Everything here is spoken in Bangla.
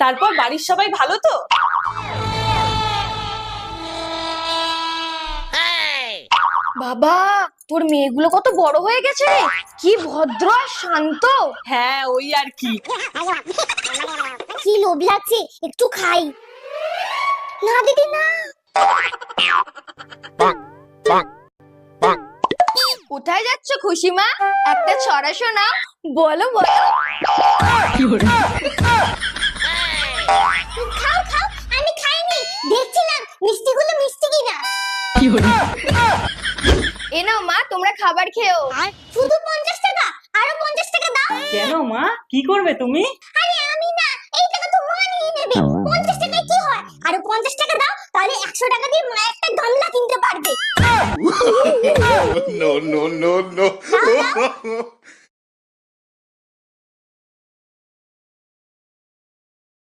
তারপর বাড়ির সবাই ভালো তো? বাবা, তোর মেয়েগুলো কত বড় হয়ে গেছে রে, কি ভদ্র আর শান্ত। হ্যাঁ, ওই আর কি। কি লোভ লাগছে, একটু খাই। না দিদি না। কোথায় যাচ্ছ খুশি মা? একটা ছড়া শোনাও, বলো বলো। খাও খাও, আমি খাইনি, দেখছিলাম মিষ্টিগুলো মিষ্টি কিনা। এ নাও মা, তোমরা খাবার খেও। শুধু 50 টাকা? আরো 50 টাকা দাও। কেন মা, কি করবে তুমি? আরে আমি না, এই টাকা তো মা নিয়ে নেবে। 50 টাকায় কি হয়? আরো 50 টাকা দাও, তাহলে 100 টাকা দিয়ে মা একটা গামলা কিনতে পারবে। No, no, no, no.